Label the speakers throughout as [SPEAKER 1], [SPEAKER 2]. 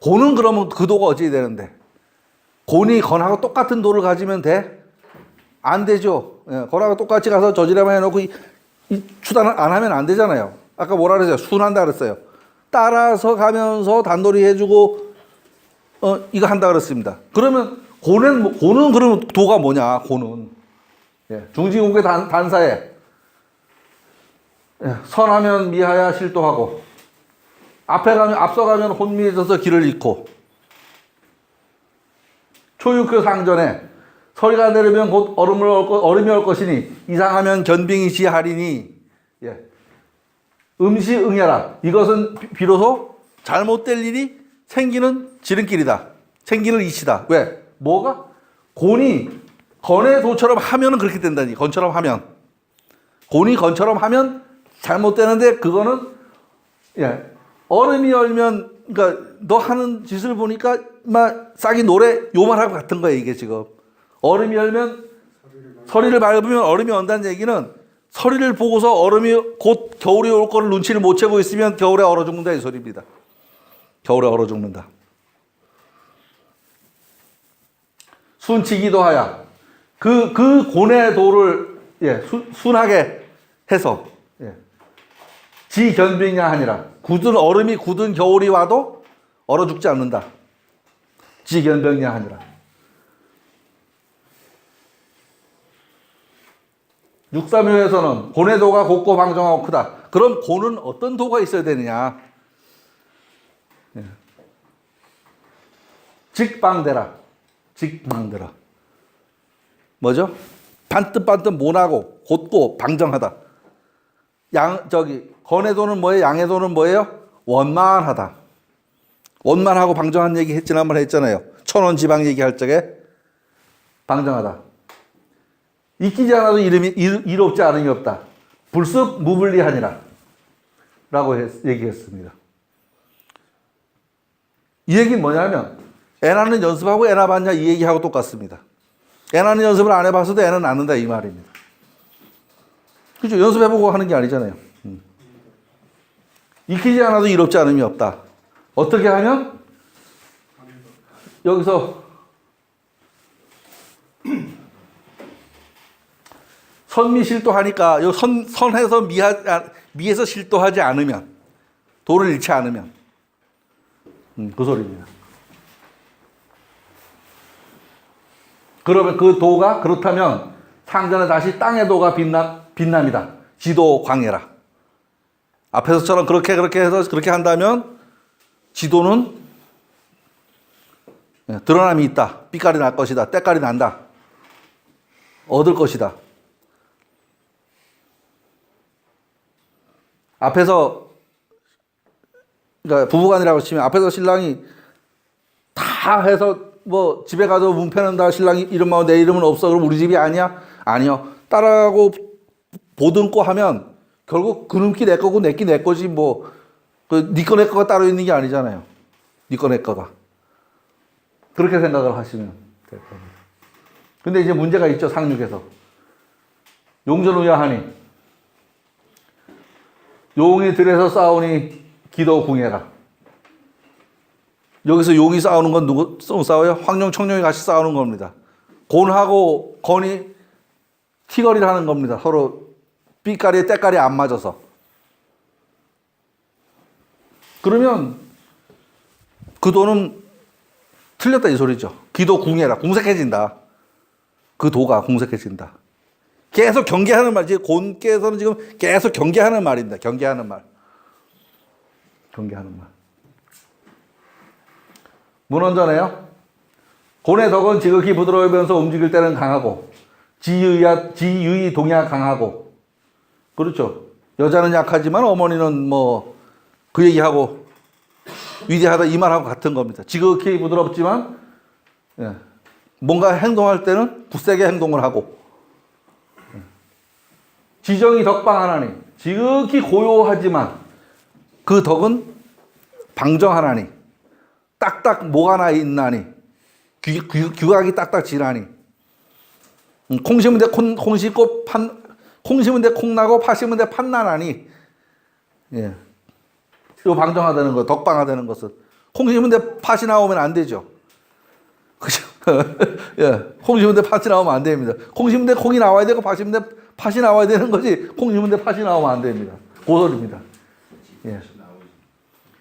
[SPEAKER 1] 곤은 그러면 그 도가 어찌 되는데? 곤이 건하고 똑같은 도를 가지면 돼? 안 되죠. 예, 건하고 똑같이 가서 저지레만 해놓고 이 추단을 안 하면 안 되잖아요. 아까 뭐라 그랬어요? 순한다 그랬어요. 따라서 가면서 단돌이 해주고 이거 한다 그랬습니다. 그러면 곤은 그러면 도가 뭐냐? 곤은 예, 중지국의 단사에 예, 선하면 미하야 실도하고 앞서가면 혼미해져서 길을 잃고 초육교 상전에 서리가 내리면 곧 얼음이 올 것이니 이상하면 견빙이 시하리니 예. 음시응야라. 이것은 비로소 잘못될 일이 생기는 지름길이다. 생기는 이치다. 왜? 뭐가? 곤이 건의 도처럼 하면은 그렇게 된다니. 건처럼 하면. 곤이 건처럼 하면 잘못되는데 그거는 예. 얼음이 얼면 그러니까 너 하는 짓을 보니까 막 싹이 노래 요만하고 같은 거예요, 이게 지금. 얼음이 얼면 서리를 밟으면 얼음이 온다는 얘기는 서리를 보고서 얼음이 곧 겨울이 올 거를 눈치를 못 채고 있으면 겨울에 얼어 죽는다 이 소리입니다. 겨울에 얼어 죽는다. 순치기도 하야. 그 곤의 도를 예, 순하게 해서 예. 지견빙야 하니라. 얼음이 굳은 겨울이 와도 얼어 죽지 않는다. 지견병야 하니라. 육삼요에서는 곤의 도가 곱고 방정하고 크다. 그럼 곤은 어떤 도가 있어야 되느냐? 예. 직방대라. 직방대라. 뭐죠? 반뜻반뜻 모나고 곧고 방정하다. 건의 도는 뭐예요? 양의 도는 뭐예요? 원만하다. 원만하고 방정한 얘기 지난번에 했잖아요. 천원 지방 얘기할 적에 방정하다. 잊히지 않아도 이롭지 않음이 없다. 불습 무불리하니라 라고 얘기했습니다. 이 얘기는 뭐냐면 애나는 연습하고 애나 봤냐 이 얘기하고 똑같습니다. 애나는 연습을 안 해봤어도 애는 낳는다 이 말입니다. 그렇죠? 연습해보고 하는 게 아니잖아요. 익히지 않아도 이롭지 않음이 없다. 어떻게 하면? 여기서 선미실도하니까 요 선해서 미에서 실도하지 않으면 도를 잃지 않으면 그 소리입니다. 그러면 그 도가 그렇다면 상전에 다시 땅의 도가 빛남이다. 지도 광해라. 앞에서처럼 그렇게 해서 그렇게 한다면 지도는 드러남이 있다. 삐깔이 날 것이다. 때깔이 난다. 얻을 것이다. 앞에서 그러니까 부부간이라고 치면 앞에서 신랑이 다 해서 뭐 집에 가서 문 패는다. 신랑이 이름하고 내 이름은 없어. 그럼 우리 집이 아니야? 아니요. 따라가고 보듬고 하면 결국 그놈기 내 거고 내끼 내 거지 뭐 니 거 내 거가 따로 있는 게 아니잖아요. 니 거 내 거가. 그렇게 생각을 하시면 될 겁니다. 근데 이제 문제가 있죠. 상륙에서. 용전우야하니 용이 들에서 싸우니 기도 궁예라. 여기서 용이 싸우는 건 누구 싸워요? 황룡, 청룡이 같이 싸우는 겁니다. 곤하고 건이 티거리를 하는 겁니다. 서로 삐까리에 때깔이 안 맞아서. 그러면 그 도는 틀렸다 이 소리죠. 기도 궁예라. 궁색해진다. 그 도가 궁색해진다. 계속 경계하는 말이지. 곤께서는 지금 계속 경계하는 말입니다. 경계하는 말. 경계하는 말. 문헌전에요. 곤의 덕은 지극히 부드러우면서 움직일 때는 강하고 지유의 동야 강하고 그렇죠. 여자는 약하지만 어머니는 뭐 그 얘기하고 위대하다 이 말하고 같은 겁니다. 지극히 부드럽지만 예. 뭔가 행동할 때는 굳세게 행동을 하고 지정이 덕방하나니 지극히 고요하지만 그 덕은 방정하나니 딱딱 뭐가 나 있나니 규각이 딱딱 지나니 콩 심은 데 콩 심고 콩 심은 데 콩 나고 파 심은 데 팥 나나니 예. 요 방정하다는 거 덕방하다는 것은 콩 심은 데 팥이 나오면 안 되죠. 그죠? 예, 콩 심은 데 팥이 나오면 안 됩니다. 콩 심은 데 콩이 나와야 되고 팥 심은 데 팥이 나와야 되는 거지 콩 심은 데 팥이 나오면 안 됩니다. 고설입니다. 예.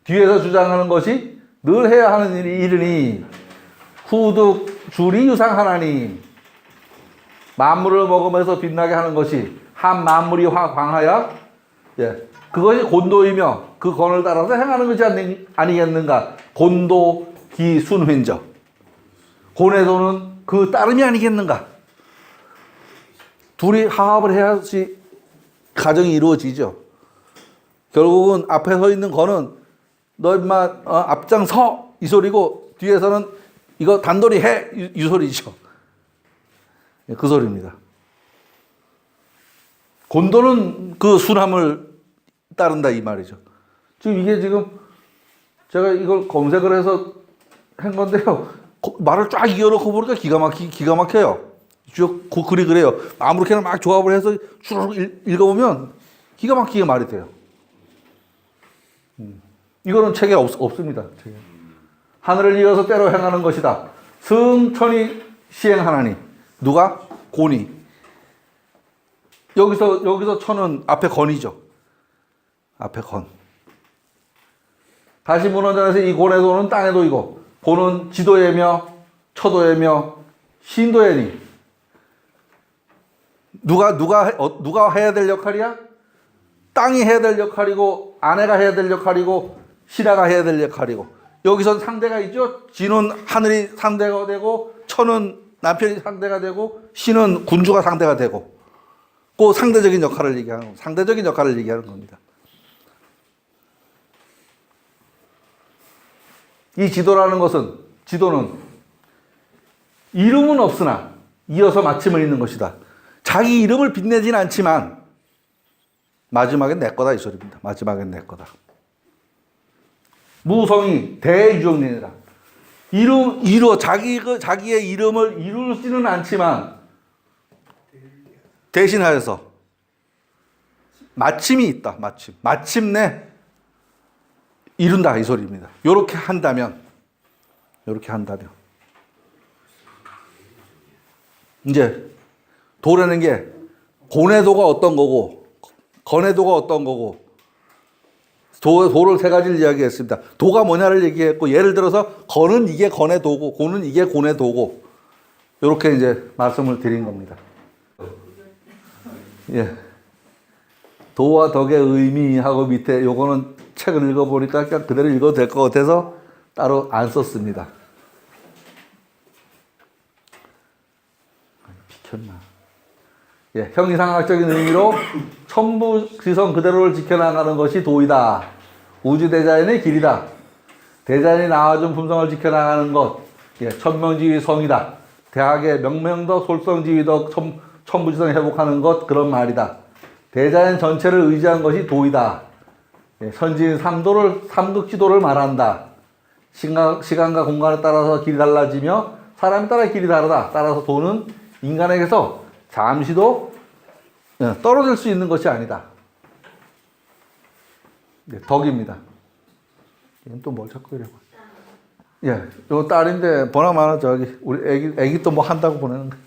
[SPEAKER 1] 뒤에서 주장하는 것이 늘 해야 하는 일이 이르니 후득 주리 유상 하나니 만물을 먹으면서 빛나게 하는 것이 한 만물이 광하여 예, 그것이 곤도이며 그 권을 따라서 행하는 것이 아니겠는가. 곤도 기순회인저 고뇌도는 그 따름이 아니겠는가. 둘이 화합을 해야지 가정이 이루어지죠. 결국은 앞에 서 있는 거는 너 인마 앞장서 이 소리고 뒤에서는 이거 단돌이 해 이 소리죠. 그 소리입니다. 곤도는 그 순함을 따른다 이 말이죠. 지금 이게 지금 제가 이걸 검색을 해서 한 건데요. 말을 쫙 이어놓고 보니까 기가 막혀요. 쭉 글이 그래요. 아무렇게나 막 조합을 해서 쭉 읽어보면 기가 막히게 말이 돼요. 이거는 책에 없습니다. 책에. 하늘을 이어서 때로 행하는 것이다. 승천이 시행하나니 누가? 곤이. 여기서 천은 앞에 건이죠. 앞에 건. 다시 문헌전에서 이 곤의 도는 땅의 도이고 곤은 지도예며 처도예며 신도예니 누가 해야 될 역할이야? 땅이 해야 될 역할이고 아내가 해야 될 역할이고 신하가 해야 될 역할이고 여기선 상대가 있죠. 지는 하늘이 상대가 되고 처는 남편이 상대가 되고 신은 군주가 상대가 되고 그 상대적인 역할을 얘기하는 겁니다. 이 지도라는 것은 지도는 이름은 없으나 이어서 마침을 잇는 것이다. 자기 이름을 빛내진 않지만 마지막엔 내 거다 이 소리입니다. 마지막엔 내 거다. 무성이 대유정린이라. 자기의 이름을 이루지는 않지만 대신하여서 마침이 있다. 마침내 이룬다 이 소리입니다. 요렇게 한다면 이제 도라는 게 고뇌도가 어떤 거고 건해도가 어떤 거고 도를 세 가지를 이야기했습니다. 도가 뭐냐를 얘기했고 예를 들어서 건은 이게 건해도고 고는 이게 고뇌도고 이렇게 이제 말씀을 드린 겁니다. 예. 도와 덕의 의미하고 밑에 요거는 책을 읽어보니까 그냥 그대로 읽어도 될 것 같아서 따로 안 썼습니다. 비켰나? 예, 형이상학적인 의미로 천부지성 그대로를 지켜나가는 것이 도이다. 우주대자연의 길이다. 대자연이 나와준 품성을 지켜나가는 것. 예, 천명지위성이다. 대학의 명명덕 솔성지위덕 천부지성 회복하는 것 그런 말이다. 대자연 전체를 의지한 것이 도이다. 예, 선진 삼극지도를 말한다. 시간과 공간에 따라서 길이 달라지며 사람에 따라 길이 다르다. 따라서 도는 인간에게서 잠시도 떨어질 수 있는 것이 아니다. 네, 덕입니다. 이건 또 뭘 자꾸 이래고. 예, 요 딸인데 보나마나 저기 우리 애기 또 뭐 한다고 보내는 거.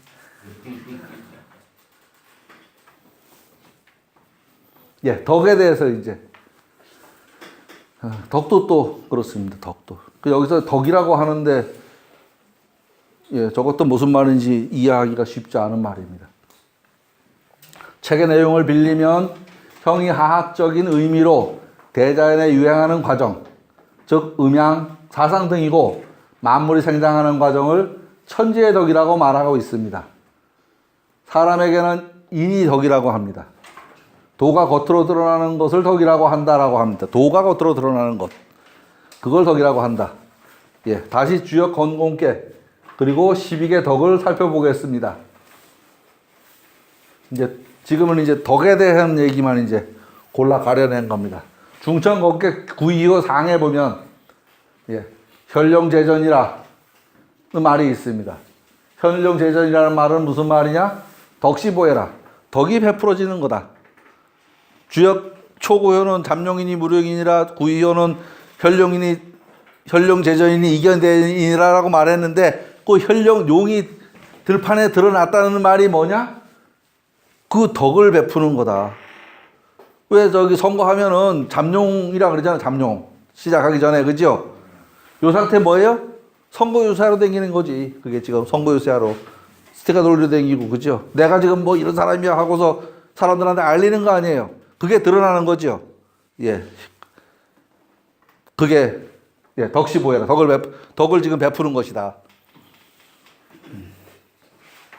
[SPEAKER 1] 예, 덕에 대해서 이제 덕도 또 그렇습니다. 덕도. 여기서 덕이라고 하는데 예, 저것도 무슨 말인지 이해하기가 쉽지 않은 말입니다. 책의 내용을 빌리면 형이하학적인 의미로 대자연에 유행하는 과정, 즉 음양, 사상 등이고 만물이 생장하는 과정을 천지의 덕이라고 말하고 있습니다. 사람에게는 인이 덕이라고 합니다. 도가 겉으로 드러나는 것을 덕이라고 한다라고 합니다. 도가 겉으로 드러나는 것, 그걸 덕이라고 한다. 예, 다시 주역 건공계 그리고 12개 덕을 살펴보겠습니다. 지금은 이제 덕에 대한 얘기만 이제 골라 가려낸 겁니다. 중천겁계 925 상에 보면 예, 현룡제전이라 말이 있습니다. 현룡제전이라는 말은 무슨 말이냐? 덕시보해라. 덕이 베풀어지는 거다. 주역 초고효는 잠룡이니 무룡이니라 925는 현룡이니 현룡 제전이니 이견대니라라고 말했는데 그 현룡 용이 들판에 드러났다는 말이 뭐냐? 그 덕을 베푸는 거다. 왜 저기 선거하면은 잠룡이라 그러잖아요. 잠룡. 시작하기 전에, 그죠? 요 상태 뭐예요? 선거 유세하러 다니는 거지. 그게 지금 선거 유세하러 스티커 돌려 다니고, 그죠? 내가 지금 뭐 이런 사람이야 하고서 사람들한테 알리는 거 아니에요. 그게 드러나는 거죠. 예. 그게, 예, 덕시보해라. 덕을 지금 베푸는 것이다.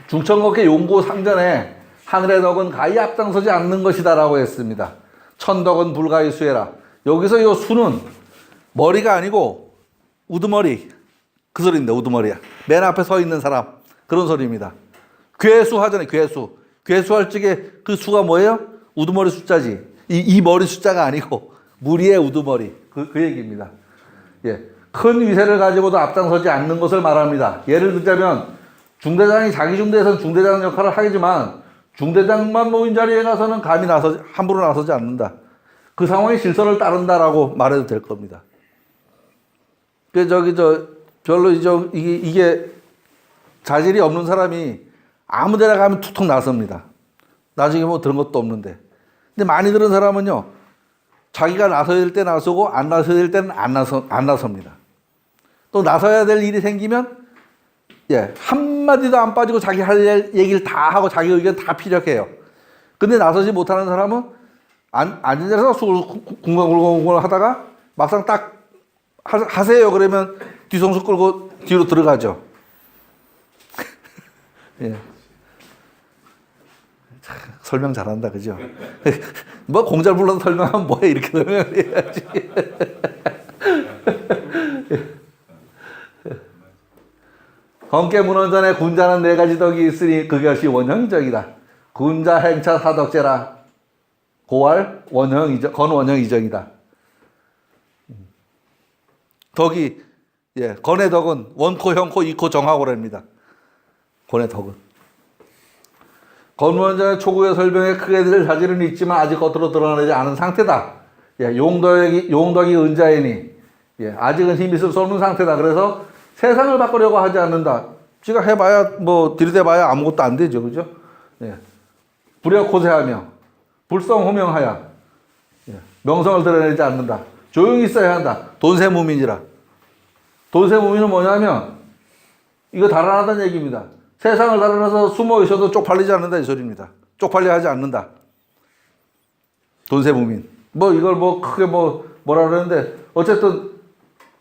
[SPEAKER 1] 중천국의 용고 상전에 하늘의 덕은 가히 앞장서지 않는 것이다라고 했습니다. 천덕은 불가히 수해라. 여기서 요 수는 머리가 아니고 우두머리. 그 소리입니다. 우두머리야. 맨 앞에 서 있는 사람. 그런 소리입니다. 괴수 하잖아요. 괴수. 괴수할 적에 그 수가 뭐예요? 우두머리 숫자지. 이 머리 숫자가 아니고 무리의 우두머리. 그 얘기입니다. 예. 큰 위세를 가지고도 앞장서지 않는 것을 말합니다. 예를 들자면 중대장이 자기 중대에서는 중대장 역할을 하겠지만 중대장만 모인 자리에 가서는 감히 함부로 나서지 않는다. 그 상황의 질서를 따른다라고 말해도 될 겁니다. 별로 이게 자질이 없는 사람이 아무 데나 가면 툭툭 나섭니다. 나중에 뭐 들은 것도 없는데. 근데 많이 들은 사람은요, 자기가 나서야 될 때 나서고 안 나서야 될 때는 안 나섭니다. 또 나서야 될 일이 생기면 예, 한마디도 안 빠지고 자기 할 얘기를 다 하고 자기 의견 다 피력해요. 근데 나서지 못하는 사람은 앉은 자리에서 궁금궁금 하다가 막상 딱 하세요 그러면 뒤통수 끌고 뒤로 들어가죠. 예. 설명 잘한다, 그죠? 뭐 공잘 불러서 설명하면 뭐해, 이렇게 설명해야지. 검게 문헌전에 군자는 네 가지 덕이 있으니 그것이 원형이정이다. 군자 행차 사덕제라. 고할 원형이정, 건원형이정이다. 덕이, 예, 건의 덕은 원코, 형코, 이코, 정하고랍니다. 건의 덕은. 건원전의 초구의 설명에 크게 들 자질은 있지만 아직 겉으로 드러나지 않은 상태다. 예, 용덕이 은자이니, 예, 아직은 힘이 있을 수 없는 상태다. 그래서 세상을 바꾸려고 하지 않는다. 지가 해봐야, 뭐, 들이대봐야 아무것도 안 되죠. 그죠? 예. 불여코세하며, 불성호명하여, 예. 명성을 드러내지 않는다. 조용히 있어야 한다. 돈세무민이라. 돈세무민은 뭐냐면, 이거 달아나다는 얘기입니다. 세상을 달아나서 숨어 있어도 쪽팔리지 않는다. 이 소리입니다. 쪽팔려 하지 않는다. 돈세무민. 뭐, 이걸 뭐, 크게 뭐라 그러는데, 어쨌든,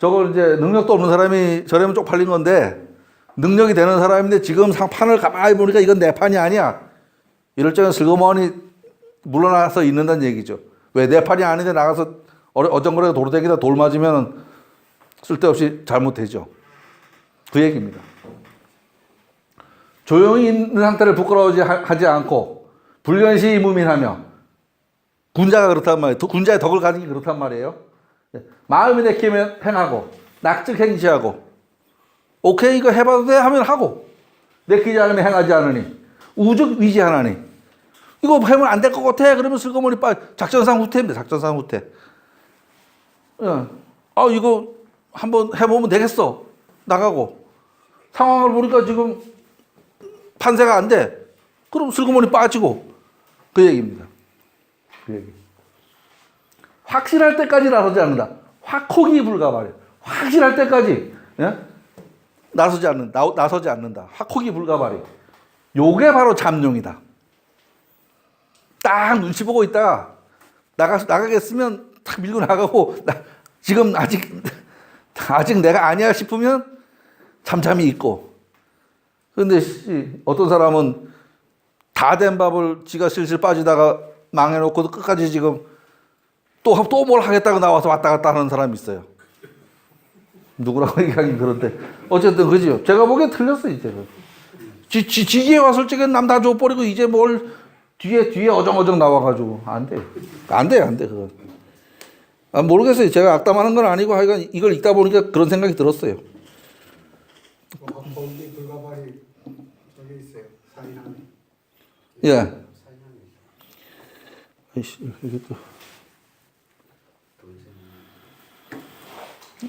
[SPEAKER 1] 저걸 이제 능력도 없는 사람이 저러면 쪽팔린 건데 능력이 되는 사람인데 지금 판을 가만히 보니까 이건 내 판이 아니야. 이럴 적엔 슬그머니 물러나서 있는다는 얘기죠. 왜 내 판이 아닌데 나가서 어정거리가 도로다니다 돌 맞으면 쓸데없이 잘못되죠. 그 얘기입니다. 조용히 있는 상태를 부끄러워하지 하지 않고 불견시 무민하며 군자가 그렇단 말이에요. 군자의 덕을 가진 게 그렇단 말이에요. 마음이 내키면 행하고 낙즉 행시하고 오케이 이거 해봐도 돼 하면 하고 내키지 않으면 행하지 않으니 우즉 위지하나니 이거 하면 안 될 것 같아 그러면 슬그머니 작전상 후퇴입니다. 작전상 후퇴. 이거 한번 해보면 되겠어 나가고 상황을 보니까 지금 판세가 안 돼 그럼 슬그머니 빠지고 그 얘기입니다. 그 얘기. 확실할 때까지 나서지 않는다. 확혹이 불가발이에요. 확실할 때까지 예? 나서지 않는다. 확혹이 불가발이. 요게 바로 잠룡이다. 딱 눈치 보고 있다가 나가겠으면 탁 밀고 나가고 지금 아직 내가 아니야 싶으면 잠잠히 있고. 그런데 어떤 사람은 다 된 밥을 지가 슬슬 빠지다가 망해놓고도 끝까지 지금 또 뭘 하겠다고 나와서 왔다 갔다 하는 사람이 있어요. 누구라고 얘기하긴 그런데. 어쨌든, 그죠? 제가 보기엔 틀렸어, 이제. 지기에 왔을 적엔 남 다 줘버리고, 이제 뭘 뒤에 어정어정 나와가지고. 안 돼. 안 돼, 그건. 모르겠어요. 제가 악담하는 건 아니고, 하여간 이걸 읽다 보니까 그런 생각이 들었어요.
[SPEAKER 2] 범기 불가발이 저기 있어요. 사인함에.
[SPEAKER 1] 예. 이게 또.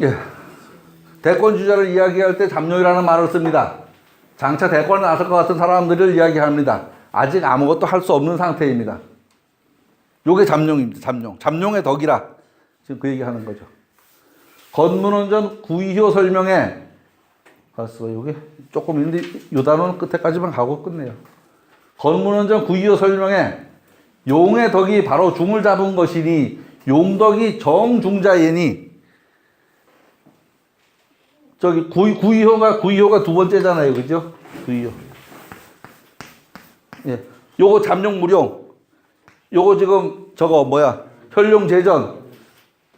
[SPEAKER 1] 예. 대권 주자를 이야기할 때 잠룡이라는 말을 씁니다. 장차 대권에 나설 것 같은 사람들을 이야기합니다. 아직 아무것도 할 수 없는 상태입니다. 요게 잠룡입니다. 잠룡. 잠룡의 덕이라 지금 그 얘기하는 거죠. 건문원전 구이효 설명에 봤어. 요게 조금 있는데 요 단어는 끝에까지만 가고 끝내요. 건문원전 구이효 설명에 용의 덕이 바로 중을 잡은 것이니 용덕이 정중자예니 저기 구이효가 두 번째잖아요. 그죠? 구이효. 예. 요거 잠룡무룡. 요거 지금 저거 뭐야? 혈룡제전.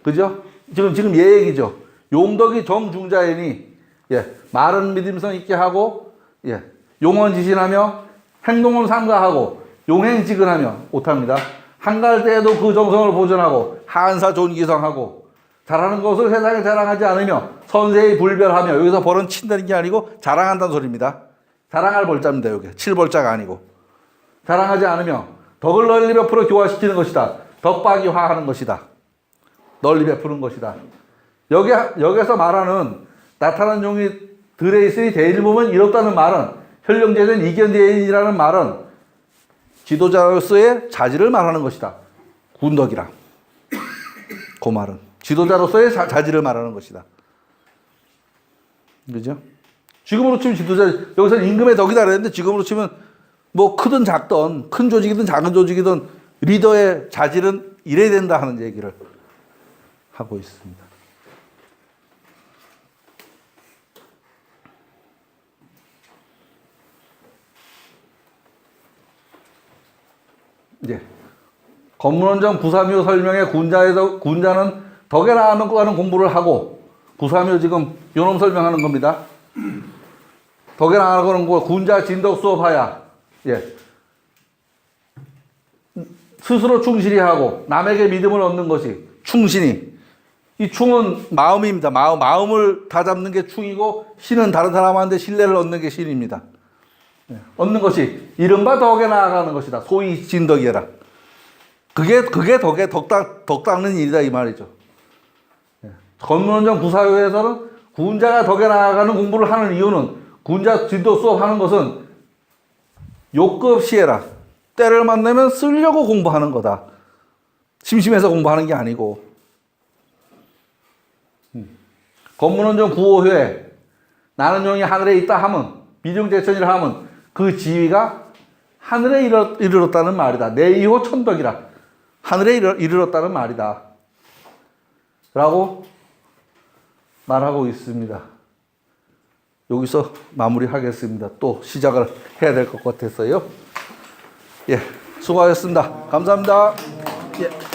[SPEAKER 1] 그죠? 지금 얘 얘기죠. 용덕이 정중자예니 예. 말은 믿음성 있게 하고 예. 용언지신하며 행동은 삼가하고 용행지근하며 오탑니다. 한갈 때에도 그 정성을 보존하고 한사 존기성하고 잘하는 것을 세상에 자랑하지 않으며 선세히 불별하며 여기서 벌은 친다는 게 아니고 자랑한다는 소리입니다. 자랑할 벌자입니다. 여기 7벌자가 아니고 자랑하지 않으며 덕을 널리 베풀어 교화시키는 것이다. 덕박이화하는 것이다. 널리 베푸는 것이다. 여기서 말하는 나타난 용이 들에 있으니 대인을 보면 이롭다는 말은 혈령제된 이견대인이라는 말은 지도자로서의 자질을 말하는 것이다. 군덕이라. 그 말은 지도자로서의 자질을 말하는 것이다. 그죠? 지금으로 치면 지도자, 여기서는 임금의 덕이다 그랬는데 지금으로 치면 뭐 크든 작든 큰 조직이든 작은 조직이든 리더의 자질은 이래야 된다 하는 얘기를 하고 있습니다. 이제 건문원정 구삼유 설명에 군자는 덕에 나가는 공부를 하고 구삼유 지금 요놈 설명하는 겁니다. 덕에 나가는 거 군자 진덕 수업하야 예. 스스로 충실히 하고 남에게 믿음을 얻는 것이 충신이 이 충은 마음입니다. 마음을 다잡는 게 충이고 신은 다른 사람한테 신뢰를 얻는 게 신입니다. 예. 얻는 것이 이른바 덕에 나아가는 것이다. 소위 진덕이라. 그게 덕 닦는 일이다 이 말이죠. 예. 건문원정 구사효에서는 군자가 덕에 나아가는 공부를 하는 이유는 군자 진도 수업하는 것은 욕급 시해라. 때를 만나면 쓰려고 공부하는 거다. 심심해서 공부하는 게 아니고. 건문원정 구호회 나는 용이 하늘에 있다 하면 비중제천이라 하면 그 지위가 하늘에 이르렀다는 말이다. 내이호 천덕이라. 하늘에 이르렀다는 말이다. 라고 말하고 있습니다. 여기서 마무리하겠습니다. 또 시작을 해야 될 것 같았어요. 예, 수고하셨습니다. 감사합니다. 예.